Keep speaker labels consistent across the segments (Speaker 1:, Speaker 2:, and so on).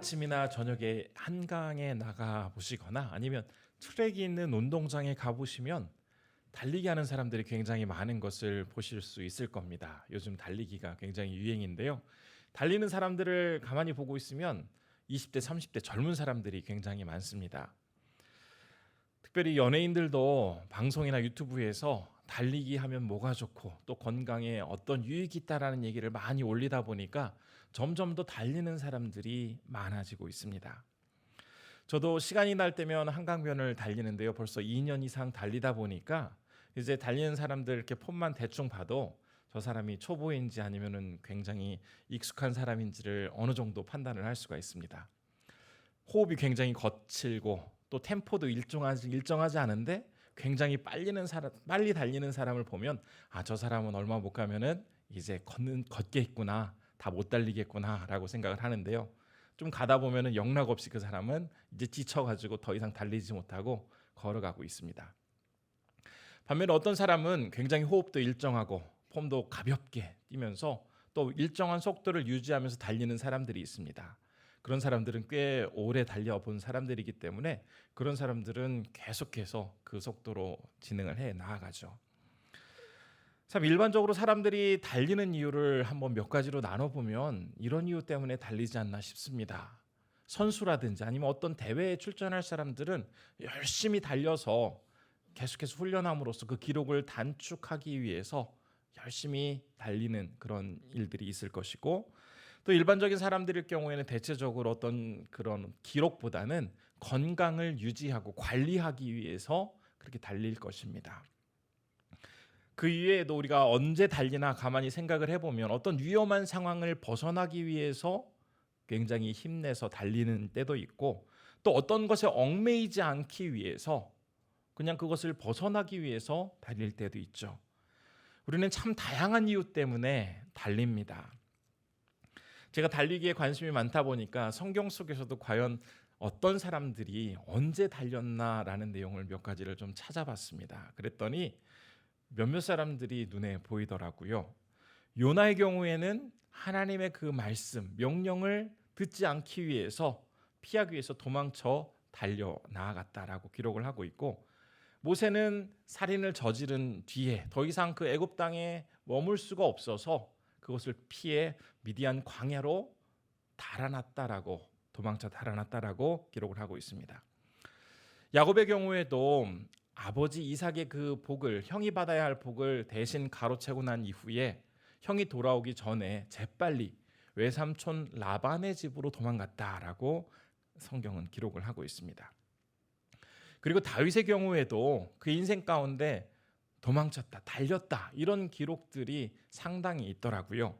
Speaker 1: 아침이나 저녁에 한강에 나가 보시거나 아니면 트랙이 있는 운동장에 가 보시면 달리기 하는 사람들이 굉장히 많은 것을 보실 수 있을 겁니다. 요즘 달리기가 굉장히 유행인데요. 달리는 사람들을 가만히 보고 있으면 20대, 30대 젊은 사람들이 굉장히 많습니다. 특별히 연예인들도 방송이나 유튜브에서 달리기 하면 뭐가 좋고 또 건강에 어떤 유익이 있다라는 얘기를 많이 올리다 보니까 점점 더 달리는 사람들이 많아지고 있습니다. 저도 시간이 날 때면 한강변을 달리는데요. 벌써 2년 이상 달리다 보니까 이제 달리는 사람들 이렇게 폼만 대충 봐도 저 사람이 초보인지 아니면은 굉장히 익숙한 사람인지를 어느 정도 판단을 할 수가 있습니다. 호흡이 굉장히 거칠고 또 템포도 일정하지 않은데 굉장히 빨리 달리는 사람을 보면 저 사람은 얼마 못 가면은 이제 걷겠구나, 다 못 달리겠구나라고 생각을 하는데요. 좀 가다 보면은 영락없이 그 사람은 이제 지쳐가지고 더 이상 달리지 못하고 걸어가고 있습니다. 반면에 어떤 사람은 굉장히 호흡도 일정하고 폼도 가볍게 뛰면서 또 일정한 속도를 유지하면서 달리는 사람들이 있습니다. 그런 사람들은 꽤 오래 달려본 사람들이기 때문에 그런 사람들은 계속해서 그 속도로 진행을 해 나아가죠. 참 일반적으로 사람들이 달리는 이유를 한번 몇 가지로 나눠보면 이런 이유 때문에 달리지 않나 싶습니다. 선수라든지 아니면 어떤 대회에 출전할 사람들은 열심히 달려서 계속해서 훈련함으로써 그 기록을 단축하기 위해서 열심히 달리는 그런 일들이 있을 것이고, 또 일반적인 사람들일 경우에는 대체적으로 어떤 그런 기록보다는 건강을 유지하고 관리하기 위해서 그렇게 달릴 것입니다. 그 이외에도 우리가 언제 달리나 가만히 생각을 해보면 어떤 위험한 상황을 벗어나기 위해서 굉장히 힘내서 달리는 때도 있고, 또 어떤 것에 얽매이지 않기 위해서 그냥 그것을 벗어나기 위해서 달릴 때도 있죠. 우리는 참 다양한 이유 때문에 달립니다. 제가 달리기에 관심이 많다 보니까 성경 속에서도 과연 어떤 사람들이 언제 달렸나라는 내용을 몇 가지를 좀 찾아봤습니다. 그랬더니 몇몇 사람들이 눈에 보이더라고요. 요나의 경우에는 하나님의 그 말씀, 명령을 듣지 않기 위해서 피하기 위해서 도망쳐 달려 나아갔다라고 기록을 하고 있고, 모세는 살인을 저지른 뒤에 더 이상 그 애굽 땅에 머물 수가 없어서 그것을 피해 미디안 광야로 도망쳐 달아났다라고 기록을 하고 있습니다. 야곱의 경우에도 아버지 이삭의 그 복을, 형이 받아야 할 복을 대신 가로채고 난 이후에 형이 돌아오기 전에 재빨리 외삼촌 라반의 집으로 도망갔다라고 성경은 기록을 하고 있습니다. 그리고 다윗의 경우에도 그 인생 가운데 도망쳤다, 달렸다 이런 기록들이 상당히 있더라고요.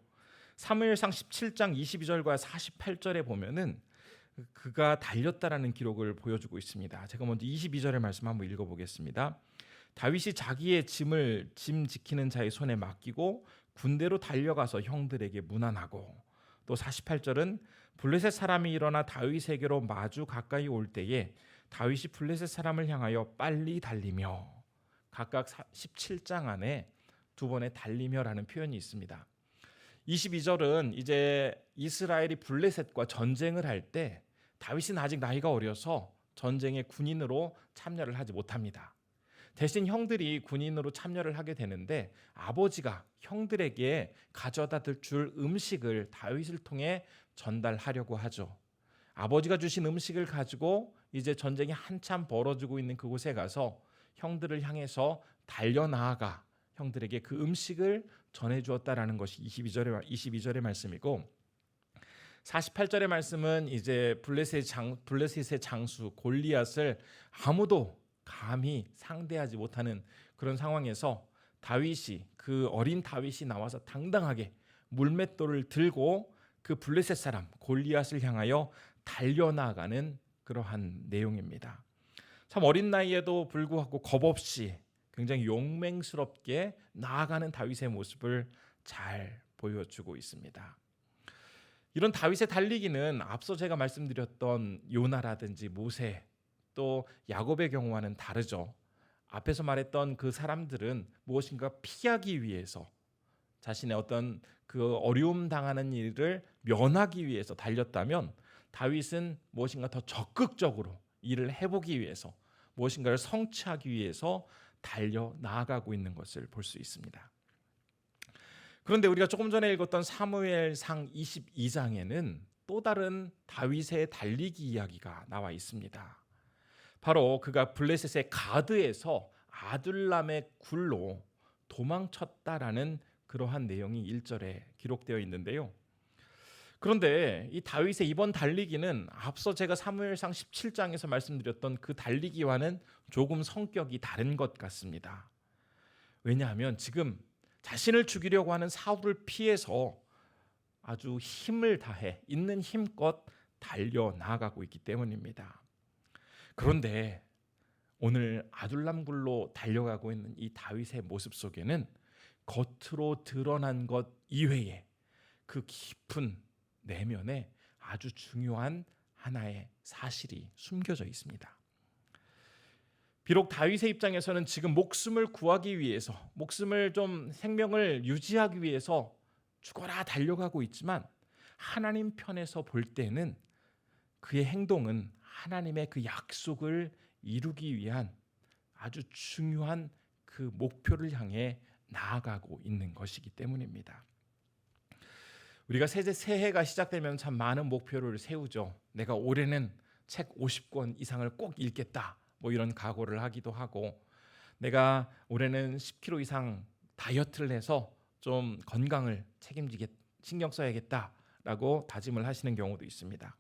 Speaker 1: 사무엘상 17장 22절과 48절에 보면은 그가 달렸다라는 기록을 보여주고 있습니다. 제가 먼저 22절의 말씀 한번 읽어보겠습니다. 다윗이 자기의 짐 지키는 자의 손에 맡기고 군대로 달려가서 형들에게 문안하고, 또 48절은 블레셋 사람이 일어나 다윗에게로 마주 가까이 올 때에 다윗이 블레셋 사람을 향하여 빨리 달리며, 각각 17장 안에 두 번의 달리며라는 표현이 있습니다. 22절은 이제 이스라엘이 블레셋과 전쟁을 할 때 다윗은 아직 나이가 어려서 전쟁에 군인으로 참여를 하지 못합니다. 대신 형들이 군인으로 참여를 하게 되는데 아버지가 형들에게 가져다 줄 음식을 다윗을 통해 전달하려고 하죠. 아버지가 주신 음식을 가지고 이제 전쟁이 한참 벌어지고 있는 그곳에 가서 형들을 향해서 달려나아가 형들에게 그 음식을 전해주었다라는 것이 22절의 말씀이고, 48절의 말씀은 이제 블레셋의 장수 골리앗을 아무도 감히 상대하지 못하는 그런 상황에서 다윗이, 그 어린 다윗이 나와서 당당하게 물맷돌을 들고 그 블레셋 사람 골리앗을 향하여 달려나가는 그러한 내용입니다. 참 어린 나이에도 불구하고 겁없이 굉장히 용맹스럽게 나아가는 다윗의 모습을 잘 보여주고 있습니다. 이런 다윗의 달리기는 앞서 제가 말씀드렸던 요나라든지 모세, 또 야곱의 경우와는 다르죠. 앞에서 말했던 그 사람들은 무엇인가 피하기 위해서, 자신의 어떤 그 어려움 당하는 일을 면하기 위해서 달렸다면, 다윗은 무엇인가 더 적극적으로 일을 해보기 위해서, 무엇인가를 성취하기 위해서 달려 나아가고 있는 것을 볼 수 있습니다. 그런데 우리가 조금 전에 읽었던 사무엘상 22장에는 또 다른 다윗의 달리기 이야기가 나와 있습니다. 바로 그가 블레셋의 가드에서 아둘람의 굴로 도망쳤다라는 그러한 내용이 1절에 기록되어 있는데요. 그런데 이 다윗의 이번 달리기는 앞서 제가 사무엘상 17장에서 말씀드렸던 그 달리기와는 조금 성격이 다른 것 같습니다. 왜냐하면 지금 자신을 죽이려고 하는 사울을 피해서 아주 힘을 다해 있는 힘껏 달려 나아가고 있기 때문입니다. 그런데 오늘 아둘람 굴로 달려가고 있는 이 다윗의 모습 속에는 겉으로 드러난 것 이외에 그 깊은 내면에 아주 중요한 하나의 사실이 숨겨져 있습니다. 비록 다윗의 입장에서는 지금 목숨을 구하기 위해서, 목숨을 좀 생명을 유지하기 위해서 죽어라 달려가고 있지만 하나님 편에서 볼 때는 그의 행동은 하나님의 그 약속을 이루기 위한 아주 중요한 그 목표를 향해 나아가고 있는 것이기 때문입니다. 우리가 새해가 시작되면 참 많은 목표를 세우죠. 내가 올해는 책 50권 이상을 꼭 읽겠다, 뭐 이런 각오를 하기도 하고, 내가 올해는 10kg 이상 다이어트를 해서 좀 건강을 신경 써야겠다라고 다짐을 하시는 경우도 있습니다.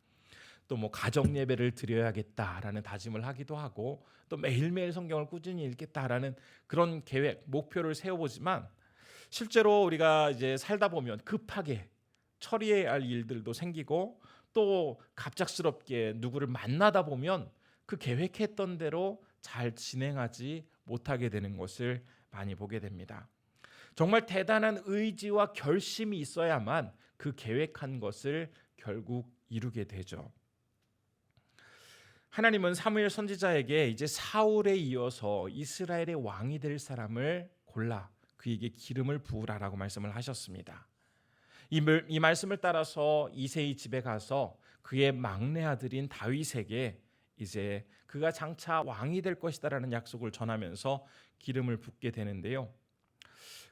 Speaker 1: 또 뭐 가정 예배를 드려야겠다라는 다짐을 하기도 하고, 또 매일매일 성경을 꾸준히 읽겠다라는 그런 계획, 목표를 세워보지만 실제로 우리가 이제 살다 보면 급하게 처리해야 할 일들도 생기고, 또 갑작스럽게 누구를 만나다 보면 그 계획했던 대로 잘 진행하지 못하게 되는 것을 많이 보게 됩니다. 정말 대단한 의지와 결심이 있어야만 그 계획한 것을 결국 이루게 되죠. 하나님은 사무엘 선지자에게 이제 사울에 이어서 이스라엘의 왕이 될 사람을 골라 그에게 기름을 부으라라고 말씀을 하셨습니다. 이 말씀을 따라서 이새의 집에 가서 그의 막내 아들인 다윗에게 이제 그가 장차 왕이 될 것이다라는 약속을 전하면서 기름을 붓게 되는데요.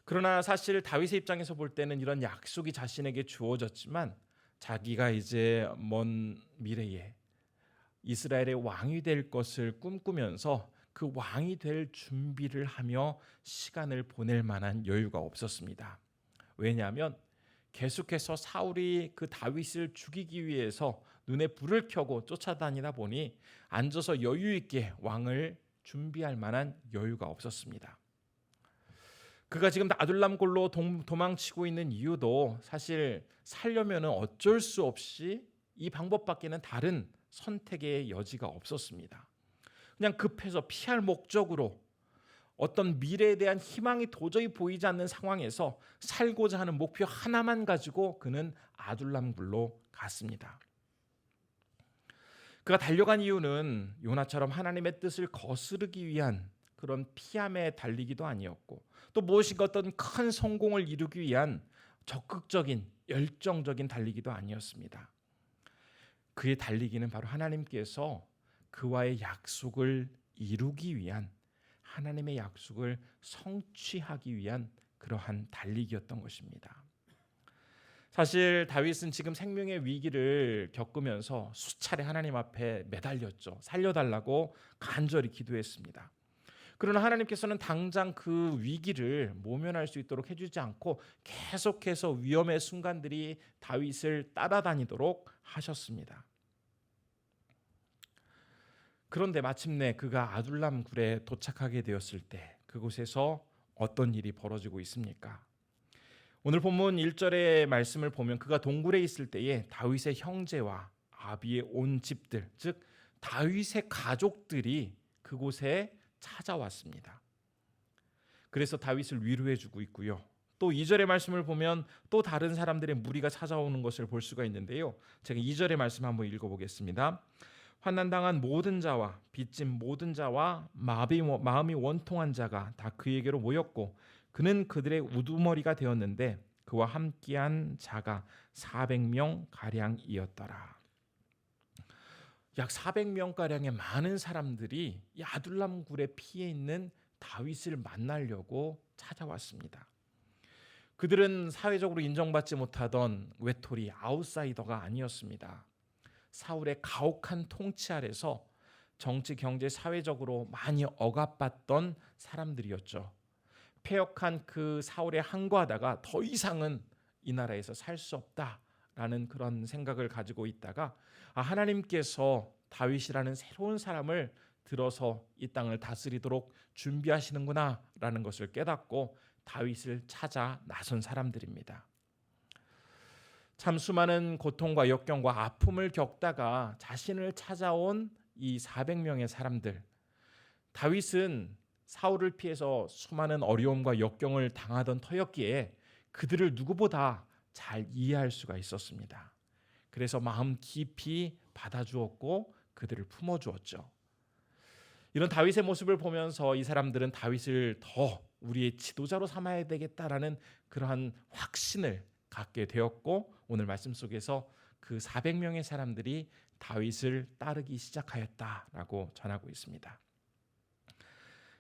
Speaker 1: 그러나 사실 다윗의 입장에서 볼 때는 이런 약속이 자신에게 주어졌지만 자기가 이제 먼 미래에 이스라엘의 왕이 될 것을 꿈꾸면서 그 왕이 될 준비를 하며 시간을 보낼 만한 여유가 없었습니다. 왜냐하면 계속해서 사울이 그 다윗을 죽이기 위해서 눈에 불을 켜고 쫓아다니다 보니 앉아서 여유 있게 왕을 준비할 만한 여유가 없었습니다. 그가 지금 아둘람 굴로 도망치고 있는 이유도 사실 살려면 어쩔 수 없이 이 방법밖에는 다른 선택의 여지가 없었습니다. 그냥 급해서 피할 목적으로 어떤 미래에 대한 희망이 도저히 보이지 않는 상황에서 살고자 하는 목표 하나만 가지고 그는 아둘람 굴로 갔습니다. 그가 달려간 이유는 요나처럼 하나님의 뜻을 거스르기 위한 그런 피함에 달리기도 아니었고, 또 무엇인가 어떤 큰 성공을 이루기 위한 적극적인 열정적인 달리기도 아니었습니다. 그의 달리기는 바로 하나님께서 그와의 약속을 이루기 위한, 하나님의 약속을 성취하기 위한 그러한 달리기였던 것입니다. 사실 다윗은 지금 생명의 위기를 겪으면서 수차례 하나님 앞에 매달렸죠. 살려달라고 간절히 기도했습니다. 그러나 하나님께서는 당장 그 위기를 모면할 수 있도록 해주지 않고 계속해서 위험의 순간들이 다윗을 따라다니도록 하셨습니다. 그런데 마침내 그가 아둘람 굴에 도착하게 되었을 때 그곳에서 어떤 일이 벌어지고 있습니까? 오늘 본문 1절의 말씀을 보면 그가 동굴에 있을 때에 다윗의 형제와 아비의 온 집들, 즉 다윗의 가족들이 그곳에 찾아왔습니다. 그래서 다윗을 위로해 주고 있고요. 또 2절의 말씀을 보면 또 다른 사람들의 무리가 찾아오는 것을 볼 수가 있는데요. 제가 2절의 말씀 한번 읽어보겠습니다. 환난당한 모든 자와 빚진 모든 자와 마음이 원통한 자가 다 그에게로 모였고 그는 그들의 우두머리가 되었는데 그와 함께한 자가 400명 가량이었더라. 약 400명가량의 많은 사람들이 이 아둘람 굴의 피해 있는 다윗을 만나려고 찾아왔습니다. 그들은 사회적으로 인정받지 못하던 외톨이 아웃사이더가 아니었습니다. 사울의 가혹한 통치 아래서 정치, 경제, 사회적으로 많이 억압받던 사람들이었죠. 패역한 그 사울에 항거하다가 더 이상은 이 나라에서 살 수 없다라는 그런 생각을 가지고 있다가 하나님께서 다윗이라는 새로운 사람을 들어서 이 땅을 다스리도록 준비하시는구나라는 것을 깨닫고 다윗을 찾아 나선 사람들입니다. 참 수많은 고통과 역경과 아픔을 겪다가 자신을 찾아온 이 400명의 사람들, 다윗은 사울을 피해서 수많은 어려움과 역경을 당하던 터였기에 그들을 누구보다 잘 이해할 수가 있었습니다. 그래서 마음 깊이 받아주었고 그들을 품어주었죠. 이런 다윗의 모습을 보면서 이 사람들은 다윗을 더 우리의 지도자로 삼아야 되겠다라는 그러한 확신을 갖게 되었고 오늘 말씀 속에서 그 400명의 사람들이 다윗을 따르기 시작하였다라고 전하고 있습니다.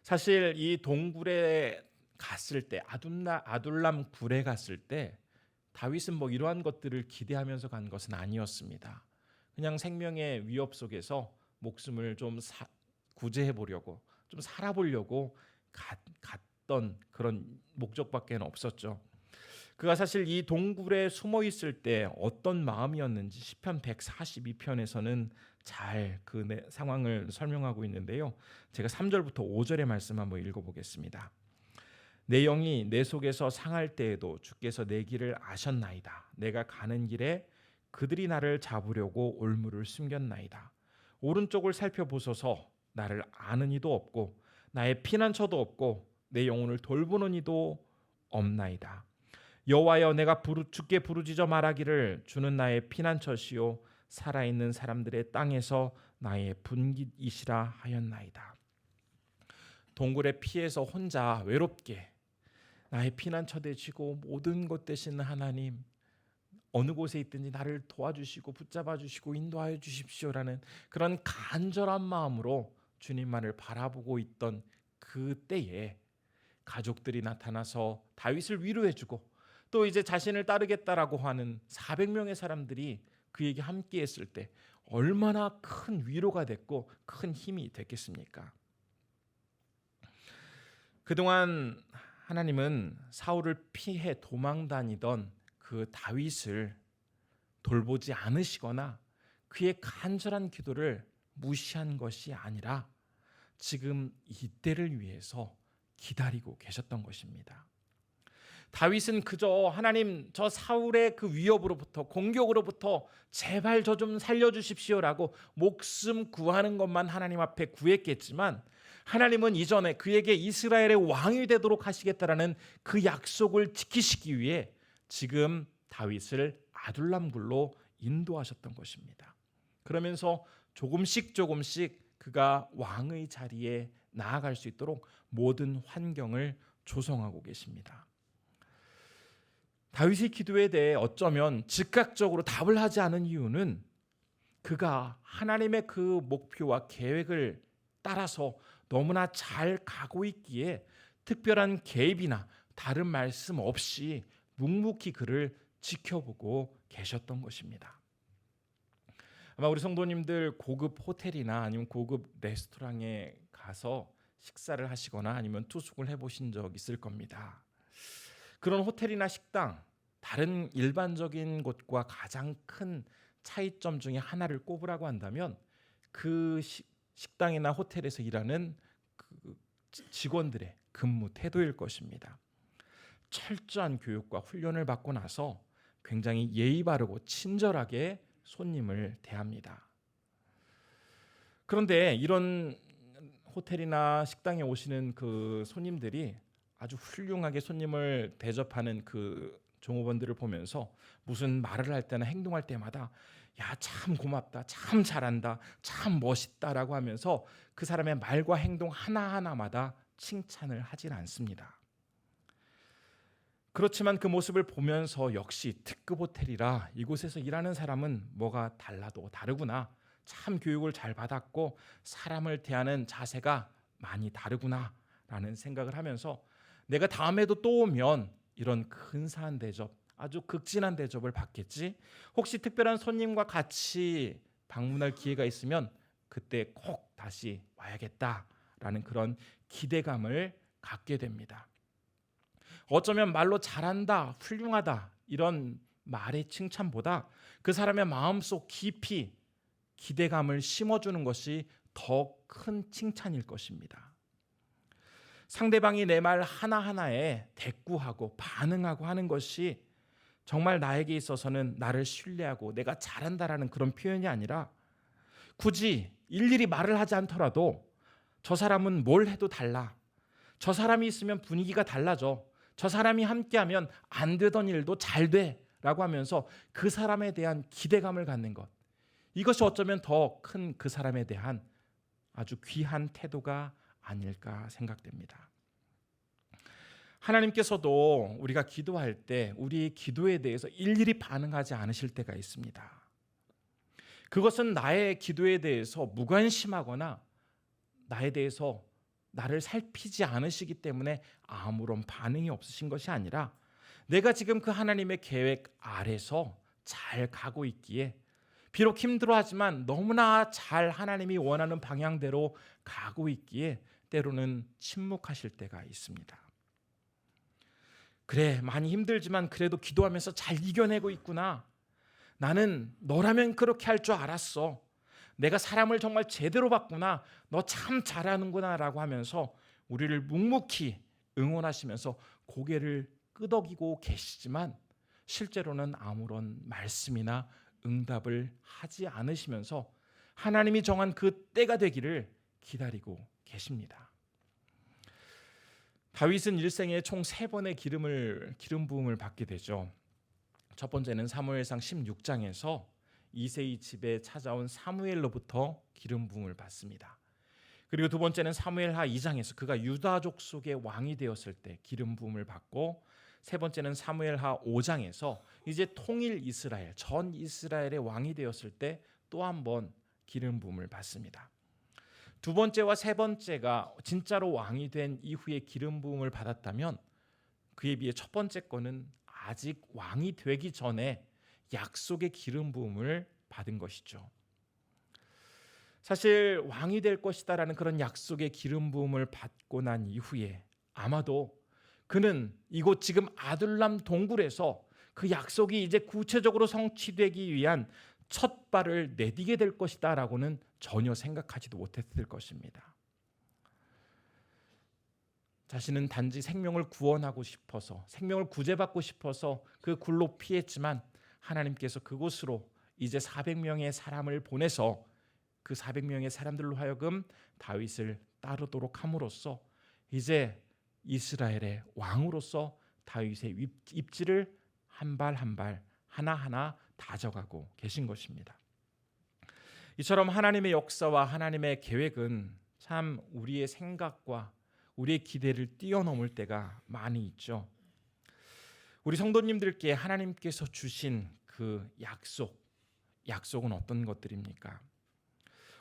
Speaker 1: 사실 이 동굴에 갔을 때 아둘람 굴에 갔을 때 다윗은 뭐 이러한 것들을 기대하면서 간 것은 아니었습니다. 그냥 생명의 위협 속에서 목숨을 좀 구제해 보려고 좀 살아보려고 갔던 그런 목적밖에 없었죠. 그가 사실 이 동굴에 숨어 있을 때 어떤 마음이었는지 시편 142편에서는 잘 그 상황을 설명하고 있는데요. 제가 3절부터 5절의 말씀 한번 읽어보겠습니다. 내 영이 내 속에서 상할 때에도 주께서 내 길을 아셨나이다. 내가 가는 길에 그들이 나를 잡으려고 올무를 숨겼나이다. 오른쪽을 살펴보소서. 나를 아는 이도 없고 나의 피난처도 없고 내 영혼을 돌보는 이도 없나이다. 여호와여, 내가 주께 부르짖어 말하기를 주는 나의 피난처시요 살아있는 사람들의 땅에서 나의 분깃이시라 하였나이다. 동굴에 피해서 혼자 외롭게 나의 피난처 되시고 모든 것 되시는 하나님, 어느 곳에 있든지 나를 도와주시고 붙잡아 주시고 인도하여 주십시오라는 그런 간절한 마음으로 주님만을 바라보고 있던 그때에 가족들이 나타나서 다윗을 위로해주고 또 이제 자신을 따르겠다라고 하는 400명의 사람들이 그에게 함께 했을 때 얼마나 큰 위로가 됐고 큰 힘이 됐겠습니까? 그동안 하나님은 사울을 피해 도망 다니던 그 다윗을 돌보지 않으시거나 그의 간절한 기도를 무시한 것이 아니라 지금 이때를 위해서 기다리고 계셨던 것입니다. 다윗은 그저 하나님, 저 사울의 그 위협으로부터 공격으로부터 제발 저 좀 살려주십시오라고 목숨 구하는 것만 하나님 앞에 구했겠지만 하나님은 이전에 그에게 이스라엘의 왕이 되도록 하시겠다라는 그 약속을 지키시기 위해 지금 다윗을 아둘람굴로 인도하셨던 것입니다. 그러면서 조금씩 그가 왕의 자리에 나아갈 수 있도록 모든 환경을 조성하고 계십니다. 다윗의 기도에 대해 어쩌면 즉각적으로 답을 하지 않은 이유는 그가 하나님의 그 목표와 계획을 따라서 너무나 잘 가고 있기에 특별한 개입이나 다른 말씀 없이 묵묵히 그를 지켜보고 계셨던 것입니다. 아마 우리 성도님들 고급 호텔이나 아니면 고급 레스토랑에 가서 식사를 하시거나 아니면 투숙을 해보신 적 있을 겁니다. 그런 호텔이나 식당, 다른 일반적인 곳과 가장 큰 차이점 중에 하나를 꼽으라고 한다면 그 식당이나 호텔에서 일하는 그 직원들의 근무 태도일 것입니다. 철저한 교육과 훈련을 받고 나서 굉장히 예의 바르고 친절하게 손님을 대합니다. 그런데 이런 호텔이나 식당에 오시는 그 손님들이 아주 훌륭하게 손님을 대접하는 그 종업원들을 보면서 무슨 말을 할 때나 행동할 때마다 야, 참 고맙다, 참 잘한다, 참 멋있다라고 하면서 그 사람의 말과 행동 하나하나마다 칭찬을 하진 않습니다. 그렇지만 그 모습을 보면서 역시 특급 호텔이라 이곳에서 일하는 사람은 뭐가 달라도 다르구나, 참 교육을 잘 받았고 사람을 대하는 자세가 많이 다르구나라는 생각을 하면서 내가 다음에도 또 오면 이런 근사한 대접, 아주 극진한 대접을 받겠지. 혹시 특별한 손님과 같이 방문할 기회가 있으면 그때 꼭 다시 와야겠다라는 그런 기대감을 갖게 됩니다. 어쩌면 말로 잘한다, 훌륭하다 이런 말의 칭찬보다 그 사람의 마음속 깊이 기대감을 심어주는 것이 더 큰 칭찬일 것입니다. 상대방이 내 말 하나하나에 대꾸하고 반응하고 하는 것이 정말 나에게 있어서는 나를 신뢰하고 내가 잘한다라는 그런 표현이 아니라 굳이 일일이 말을 하지 않더라도 저 사람은 뭘 해도 달라. 저 사람이 있으면 분위기가 달라져. 저 사람이 함께하면 안 되던 일도 잘 돼. 라고 하면서 그 사람에 대한 기대감을 갖는 것. 이것이 어쩌면 더 큰 그 사람에 대한 아주 귀한 태도가 아닐까 생각됩니다. 하나님께서도 우리가 기도할 때 우리의 기도에 대해서 일일이 반응하지 않으실 때가 있습니다. 그것은 나의 기도에 대해서 무관심하거나 나에 대해서 나를 살피지 않으시기 때문에 아무런 반응이 없으신 것이 아니라 내가 지금 그 하나님의 계획 아래서 잘 가고 있기에 비록 힘들어하지만 너무나 잘 하나님이 원하는 방향대로 가고 있기에 때로는 침묵하실 때가 있습니다. 그래, 많이 힘들지만 그래도 기도하면서 잘 이겨내고 있구나. 나는 너라면 그렇게 할 줄 알았어. 내가 사람을 정말 제대로 봤구나. 너 참 잘하는구나 라고 하면서 우리를 묵묵히 응원하시면서 고개를 끄덕이고 계시지만 실제로는 아무런 말씀이나 응답을 하지 않으시면서 하나님이 정한 그 때가 되기를 기다리고 계십니다. 다윗은 일생에 총 3번의 기름 부음을 받게 되죠. 첫 번째는 사무엘상 16장에서 이새의 집에 찾아온 사무엘로부터 기름 부음을 받습니다. 그리고 두 번째는 사무엘하 2장에서 그가 유다족 속의 왕이 되었을 때 기름 부음을 받고, 세 번째는 사무엘하 5장에서 이제 통일 이스라엘, 전 이스라엘의 왕이 되었을 때 또 한 번 기름 부음을 받습니다. 두 번째와 세 번째가 진짜로 왕이 된 이후에 기름 부음을 받았다면 그에 비해 첫 번째 거는 아직 왕이 되기 전에 약속의 기름 부음을 받은 것이죠. 사실 왕이 될 것이다라는 그런 약속의 기름 부음을 받고 난 이후에 아마도 그는 이곳 지금 아둘람 동굴에서 그 약속이 이제 구체적으로 성취되기 위한 첫 발을 내디게 될 것이다라고는 전혀 생각하지도 못했을 것입니다. 자신은 단지 생명을 구원하고 싶어서, 생명을 구제받고 싶어서 그 굴로 피했지만 하나님께서 그곳으로 이제 400명의 사람을 보내서 그 400명의 사람들로 하여금 다윗을 따르도록 함으로써 이제 이스라엘의 왕으로서 다윗의 입지를 한 발 한 발 하나하나 다져가고 계신 것입니다. 이처럼 하나님의 역사와 하나님의 계획은 참 우리의 생각과 우리의 기대를 뛰어넘을 때가 많이 있죠. 우리 성도님들께 하나님께서 주신 그 약속은 어떤 것들입니까?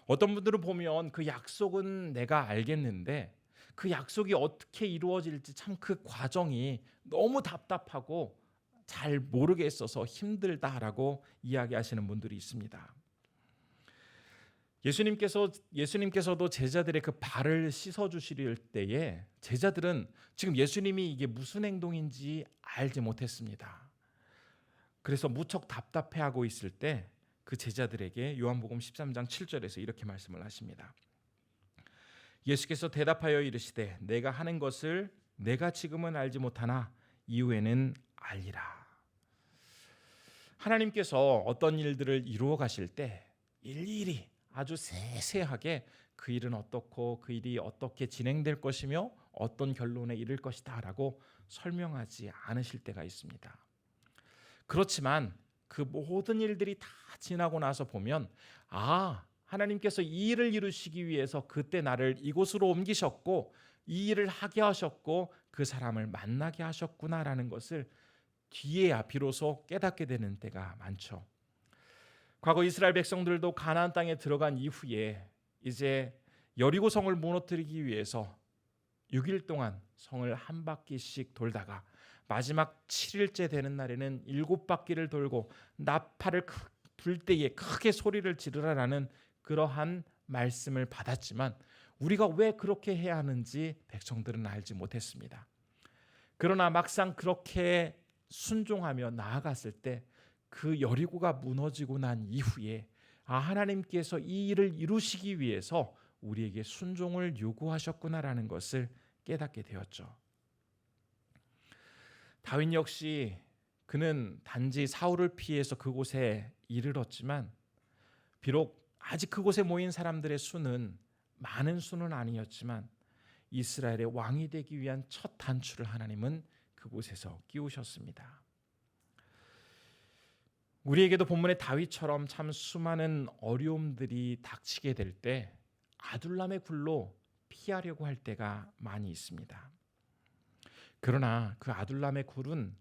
Speaker 1: 어떤 분들은 보면 그 약속은 내가 알겠는데 그 약속이 어떻게 이루어질지 참 그 과정이 너무 답답하고 잘 모르겠어서 힘들다라고 이야기하시는 분들이 있습니다. 예수님께서도 제자들의 그 발을 씻어 주실 때에 제자들은 지금 예수님이 이게 무슨 행동인지 알지 못했습니다. 그래서 무척 답답해하고 있을 때 그 제자들에게 요한복음 13장 7절에서 이렇게 말씀을 하십니다. 예수께서 대답하여 이르시되 내가 하는 것을 내가 지금은 알지 못하나 이후에는 알리라. 하나님께서 어떤 일들을 이루어 가실 때 일일이 아주 세세하게 그 일은 어떻고 그 일이 어떻게 진행될 것이며 어떤 결론에 이를 것이다 라고 설명하지 않으실 때가 있습니다. 그렇지만 그 모든 일들이 다 지나고 나서 보면 하나님께서 이 일을 이루시기 위해서 그때 나를 이곳으로 옮기셨고 이 일을 하게 하셨고 그 사람을 만나게 하셨구나라는 것을 뒤에야 비로소 깨닫게 되는 때가 많죠. 과거 이스라엘 백성들도 가나안 땅에 들어간 이후에 이제 여리고 성을 무너뜨리기 위해서 6일 동안 성을 한 바퀴씩 돌다가 마지막 7일째 되는 날에는 7바퀴를 돌고 나팔을 불 때에 크게 소리를 지르라라는 그러한 말씀을 받았지만 우리가 왜 그렇게 해야 하는지 백성들은 알지 못했습니다. 그러나 막상 그렇게 순종하며 나아갔을 때 그 여리고가 무너지고 난 이후에 하나님께서 이 일을 이루시기 위해서 우리에게 순종을 요구하셨구나라는 것을 깨닫게 되었죠. 다윗 역시 그는 단지 사울을 피해서 그곳에 이르렀지만 비록 아직 그곳에 모인 사람들의 수는 많은 수는 아니었지만 이스라엘의 왕이 되기 위한 첫 단추를 하나님은 그곳에서 끼우셨습니다. 우리에게도 본문의 다윗처럼 참 수많은 어려움들이 닥치게 될 때 아둘람의 굴로 피하려고 할 때가 많이 있습니다. 그러나 그 아둘람의 굴은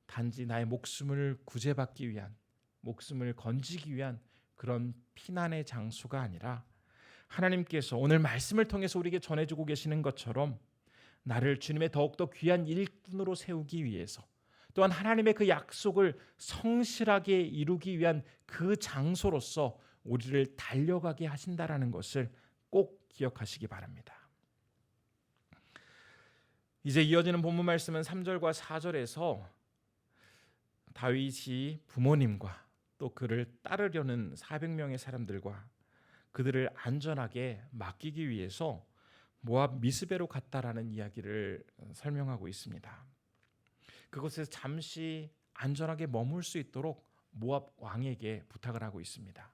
Speaker 1: 단지 나의 목숨을 구제받기 위한, 목숨을 건지기 위한 그런 피난의 장소가 아니라 하나님께서 오늘 말씀을 통해서 우리에게 전해주고 계시는 것처럼 나를 주님의 더욱더 귀한 일꾼으로 세우기 위해서, 또한 하나님의 그 약속을 성실하게 이루기 위한 그 장소로서 우리를 달려가게 하신다라는 것을 꼭 기억하시기 바랍니다. 이제 이어지는 본문 말씀은 3절과 4절에서 다윗이 부모님과 또 그를 따르려는 400명의 사람들과 그들을 안전하게 맡기기 위해서 모압 미스베로 갔다라는 이야기를 설명하고 있습니다. 그곳에서 잠시 안전하게 머물 수 있도록 모압 왕에게 부탁을 하고 있습니다.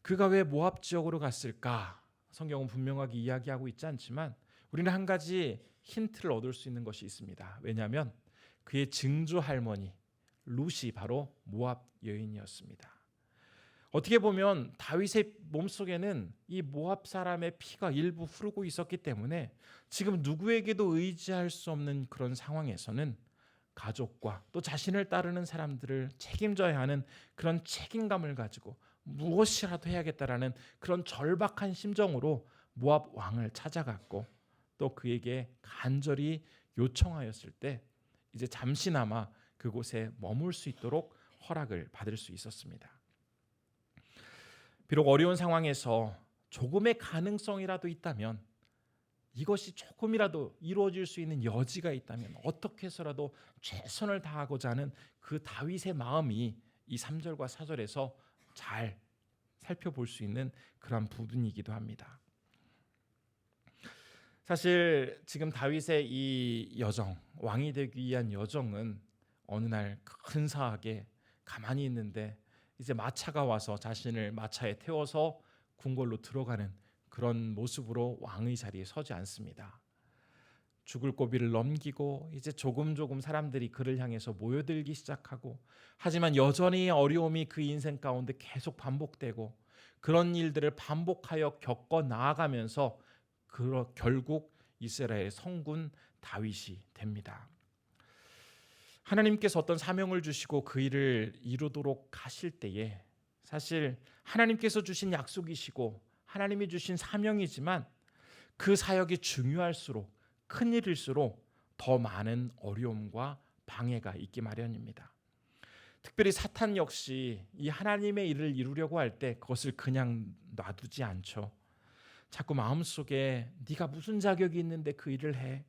Speaker 1: 그가 왜 모압 지역으로 갔을까? 성경은 분명하게 이야기하고 있지 않지만 우리는 한 가지 힌트를 얻을 수 있는 것이 있습니다. 왜냐하면 그의 증조 할머니 룻이 바로 모압 여인이었습니다. 어떻게 보면 다윗의 몸속에는 이 모압 사람의 피가 일부 흐르고 있었기 때문에 지금 누구에게도 의지할 수 없는 그런 상황에서는 가족과 또 자신을 따르는 사람들을 책임져야 하는 그런 책임감을 가지고 무엇이라도 해야겠다라는 그런 절박한 심정으로 모압 왕을 찾아갔고 또 그에게 간절히 요청하였을 때 이제 잠시나마 그곳에 머물 수 있도록 허락을 받을 수 있었습니다. 비록 어려운 상황에서 조금의 가능성이라도 있다면, 이것이 조금이라도 이루어질 수 있는 여지가 있다면 어떻게 해서라도 최선을 다하고자 하는 그 다윗의 마음이 이 3절과 4절에서 잘 살펴볼 수 있는 그런 부분이기도 합니다. 사실 지금 다윗의 이 여정, 왕이 되기 위한 여정은 어느 날 근사하게 가만히 있는데 이제 마차가 와서 자신을 마차에 태워서 궁궐로 들어가는 그런 모습으로 왕의 자리에 서지 않습니다. 죽을 고비를 넘기고 이제 조금 사람들이 그를 향해서 모여들기 시작하고, 하지만 여전히 어려움이 그 인생 가운데 계속 반복되고 그런 일들을 반복하여 겪어 나아가면서 결국 이스라엘의 성군 다윗이 됩니다. 하나님께서 어떤 사명을 주시고 그 일을 이루도록 하실 때에 사실 하나님께서 주신 약속이시고 하나님이 주신 사명이지만 그 사역이 중요할수록, 큰 일일수록 더 많은 어려움과 방해가 있기 마련입니다. 특별히 사탄 역시 이 하나님의 일을 이루려고 할 때 그것을 그냥 놔두지 않죠. 자꾸 마음속에 네가 무슨 자격이 있는데 그 일을 해?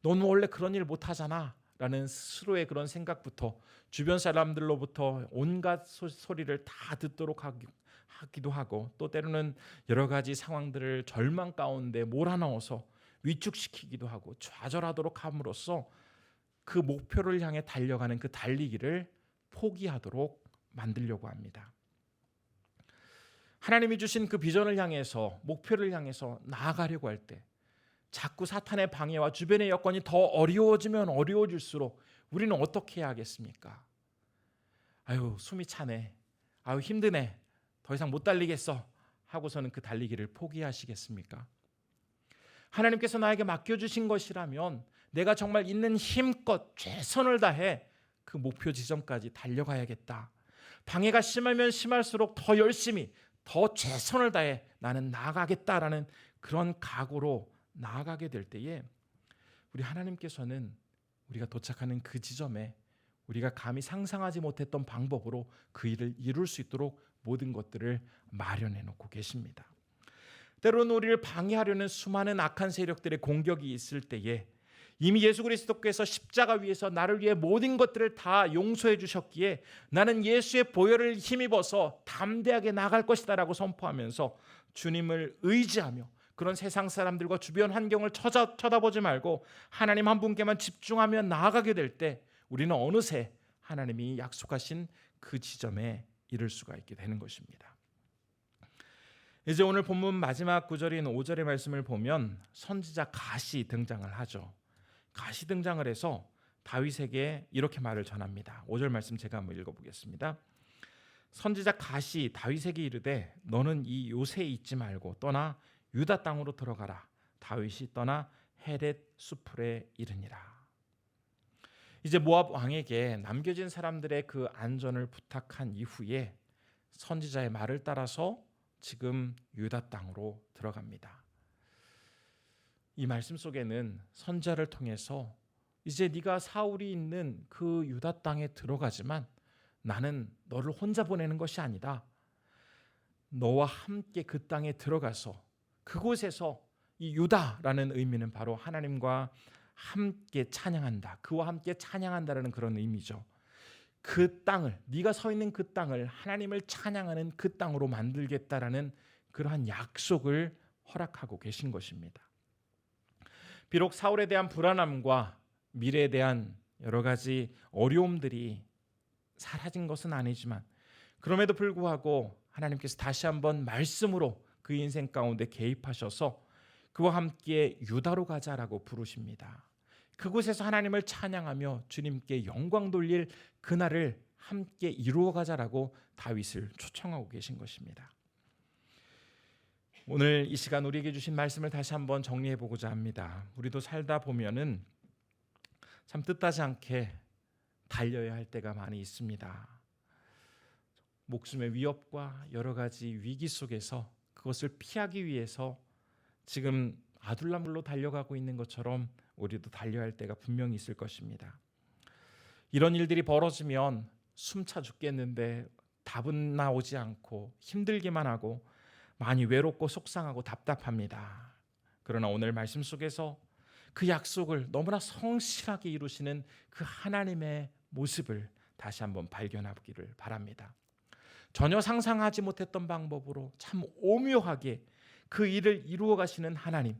Speaker 1: 너는 원래 그런 일 못하잖아 라는 스스로의 그런 생각부터 주변 사람들로부터 온갖 소리를 다 듣도록 하기도 하고, 또 때로는 여러 가지 상황들을 절망 가운데 몰아넣어서 위축시키기도 하고 좌절하도록 함으로써 그 목표를 향해 달려가는 그 달리기를 포기하도록 만들려고 합니다. 하나님이 주신 그 비전을 향해서, 목표를 향해서 나아가려고 할 때 자꾸 사탄의 방해와 주변의 여건이 더 어려워지면 어려워질수록 우리는 어떻게 해야 하겠습니까? 아유, 숨이 차네, 아유 힘드네, 더 이상 못 달리겠어 하고서는 그 달리기를 포기하시겠습니까? 하나님께서 나에게 맡겨주신 것이라면 내가 정말 있는 힘껏 최선을 다해 그 목표 지점까지 달려가야겠다. 방해가 심하면 심할수록 더 열심히, 더 최선을 다해 나는 나아가겠다라는 그런 각오로 나아가게 될 때에 우리 하나님께서는 우리가 도착하는 그 지점에 우리가 감히 상상하지 못했던 방법으로 그 일을 이룰 수 있도록 모든 것들을 마련해 놓고 계십니다. 때로는 우리를 방해하려는 수많은 악한 세력들의 공격이 있을 때에 이미 예수 그리스도께서 십자가 위에서 나를 위해 모든 것들을 다 용서해 주셨기에 나는 예수의 보혈을 힘입어서 담대하게 나갈 것이다 라고 선포하면서 주님을 의지하며 그런 세상 사람들과 주변 환경을 쳐다보지 말고 하나님 한 분께만 집중하며 나아가게 될 때 우리는 어느새 하나님이 약속하신 그 지점에 이를 수가 있게 되는 것입니다. 이제 오늘 본문 마지막 구절인 5절의 말씀을 보면 선지자 갓이 등장을 하죠. 갓이 등장을 해서 다윗에게 이렇게 말을 전합니다. 5절 말씀 제가 한번 읽어보겠습니다. 선지자 갓이 다윗에게 이르되 너는 이 요새에 있지 말고 떠나 유다 땅으로 들어가라. 다윗이 떠나 헤렛 수풀에 이르니라. 이제 모압 왕에게 남겨진 사람들의 그 안전을 부탁한 이후에 선지자의 말을 따라서 지금 유다 땅으로 들어갑니다. 이 말씀 속에는 선지자를 통해서 이제 네가 사울이 있는 그 유다 땅에 들어가지만 나는 너를 혼자 보내는 것이 아니다. 너와 함께 그 땅에 들어가서 그곳에서 이 유다라는 의미는 바로 하나님과 함께 찬양한다. 그와 함께 찬양한다라는 그런 의미죠. 그 땅을, 네가 서 있는 그 땅을 하나님을 찬양하는 그 땅으로 만들겠다라는 그러한 약속을 허락하고 계신 것입니다. 비록 사울에 대한 불안함과 미래에 대한 여러 가지 어려움들이 사라진 것은 아니지만 그럼에도 불구하고 하나님께서 다시 한번 말씀으로 그 인생 가운데 개입하셔서 그와 함께 유다로 가자라고 부르십니다. 그곳에서 하나님을 찬양하며 주님께 영광 돌릴 그날을 함께 이루어 가자라고 다윗을 초청하고 계신 것입니다. 오늘 이 시간 우리에게 주신 말씀을 다시 한번 정리해 보고자 합니다. 우리도 살다 보면은 참 뜻하지 않게 달려야 할 때가 많이 있습니다. 목숨의 위협과 여러 가지 위기 속에서 그것을 피하기 위해서 지금 아둘람물로 달려가고 있는 것처럼 우리도 달려야 할 때가 분명히 있을 것입니다. 이런 일들이 벌어지면 숨차 죽겠는데 답은 나오지 않고 힘들기만 하고 많이 외롭고 속상하고 답답합니다. 그러나 오늘 말씀 속에서 그 약속을 너무나 성실하게 이루시는 그 하나님의 모습을 다시 한번 발견하기를 바랍니다. 전혀 상상하지 못했던 방법으로 참 오묘하게 그 일을 이루어 가시는 하나님,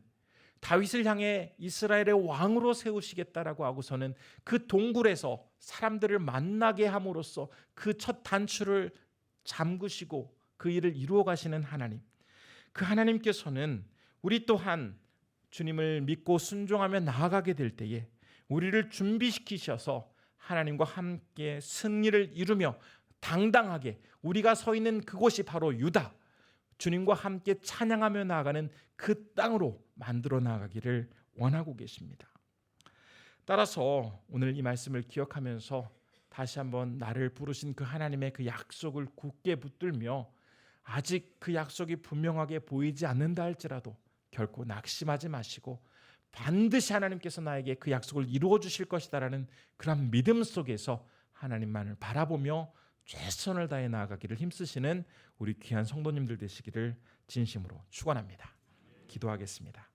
Speaker 1: 다윗을 향해 이스라엘의 왕으로 세우시겠다라고 하고서는 그 동굴에서 사람들을 만나게 함으로써 그 첫 단추를 잠그시고 그 일을 이루어 가시는 하나님, 그 하나님께서는 우리 또한 주님을 믿고 순종하며 나아가게 될 때에 우리를 준비시키셔서 하나님과 함께 승리를 이루며 당당하게 우리가 서 있는 그곳이 바로 유다, 주님과 함께 찬양하며 나아가는 그 땅으로 만들어 나가기를 원하고 계십니다. 따라서 오늘 이 말씀을 기억하면서 다시 한번 나를 부르신 그 하나님의 그 약속을 굳게 붙들며 아직 그 약속이 분명하게 보이지 않는다 할지라도 결코 낙심하지 마시고 반드시 하나님께서 나에게 그 약속을 이루어 주실 것이다라는 그런 믿음 속에서 하나님만을 바라보며 최선을 다해 나아가기를 힘쓰시는 우리 귀한 성도님들 되시기를 진심으로 축원합니다. 기도하겠습니다.